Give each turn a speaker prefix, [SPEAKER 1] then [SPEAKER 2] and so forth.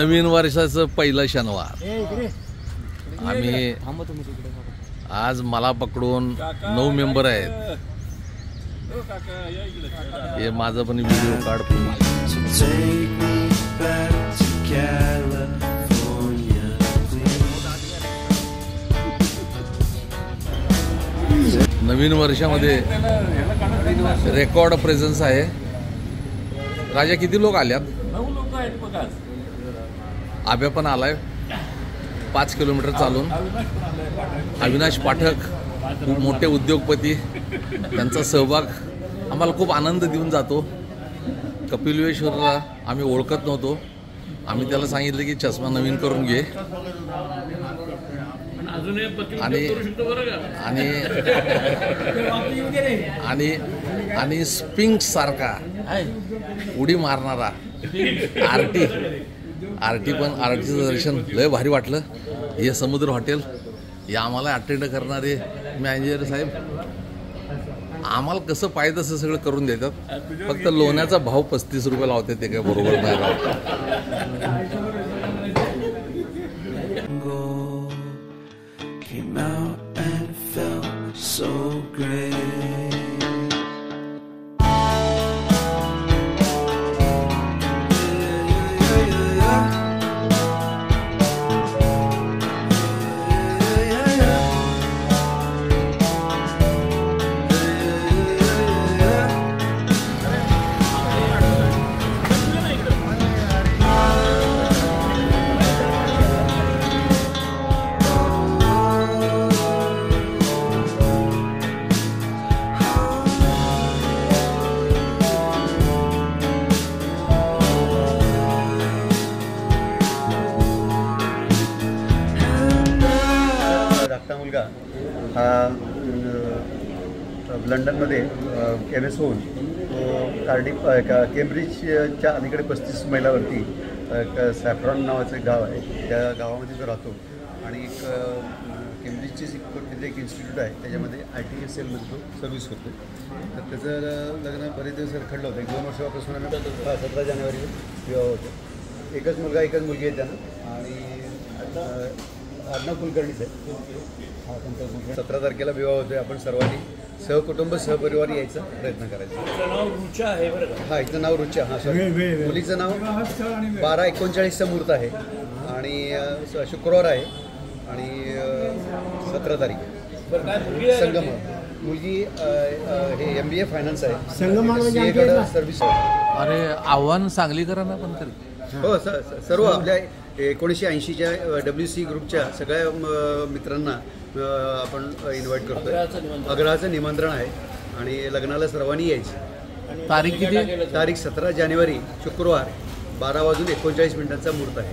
[SPEAKER 1] नवीन वर्षाचं पहिलं शनिवार आम्ही आज मला पकडून 9 मेंबर आहेत. हे माझं पण व्हिडिओ काढ. नवीन वर्षामध्ये रेकॉर्ड प्रेझेन्स आहे. राजा किती लोक आल्यात?
[SPEAKER 2] 9 लोक आहेत बघा.
[SPEAKER 1] आब्या पण आलाय 5 किलोमीटर चालून. अविनाश पाठक खूप मोठे उद्योगपती, त्यांचा सहभाग आम्हाला खूप आनंद देऊन जातो. कपिलेश्वरला आम्ही ओळखत नव्हतो. आम्ही त्याला सांगितलं की चष्मा नवीन करून घे आणि स्पिंक्स सारखा उडी मारणारा आरटीचं दर्शन लय भारी वाटलं. हे समुद्र हॉटेल हे आम्हाला अटेंड करणारे मॅनेजर साहेब आम्हाला कसं पाहिजे तसं सगळं करून देतात. फक्त लोण्याचा भाव 35 रुपये लावते, ते काय बरोबर नाही राहत.
[SPEAKER 3] Came out and felt so great.
[SPEAKER 4] मुलगा हा लंडनमध्ये MS होऊन केम्ब्रिजच्या अलीकडे 35 मैलावरती सॅफ्रॉन नावाचं गाव आहे. त्या गावामध्ये तो राहतो आणि एक केम्ब्रिजची तिथे एक इन्स्टिट्यूट आहे, त्याच्यामध्ये ITSLमध्ये तो सर्व्हिस करतो. तर त्याचं लग्न बरेच दिवस रखडलं होतं. 1-2 वर्षापासून 17 जानेवारी विवाह होतो. एकच मुलगा एकच मुलगी आहे त्यांना आणि अर्णव कुलकर्णीच आहे. हा त्यांचा 17 तारखेला विवाह होतोय. आपण सर्वांनी सहकुटुंब सहपरिवार यायचा प्रयत्न करायचा.
[SPEAKER 2] नाव रुचा आहे बरं का?
[SPEAKER 4] हा, हिचं नाव रुचा. हा सर, मुलीचं नाव 12/39चा मुहूर्त आहे आणि शुक्रवार आहे आणि 17 तारीख संगम. मुलगी हे MBA फायनान्स आहे, CA सर्व्हिस आहे.
[SPEAKER 1] अरे आव्हान सांगलीकरांना पण तरी
[SPEAKER 4] हो सर्व आपल्या 1980च्या WC ग्रुपच्या सगळ्या मित्रांना आपण इन्व्हाइट करतोय. आग्रहाचं निमंत्रण आहे आणि लग्नाला सर्वांनी यायचं.
[SPEAKER 1] तारीख किती?
[SPEAKER 4] तारीख 17 जानेवारी शुक्रवार 12:39 मुहूर्त आहे.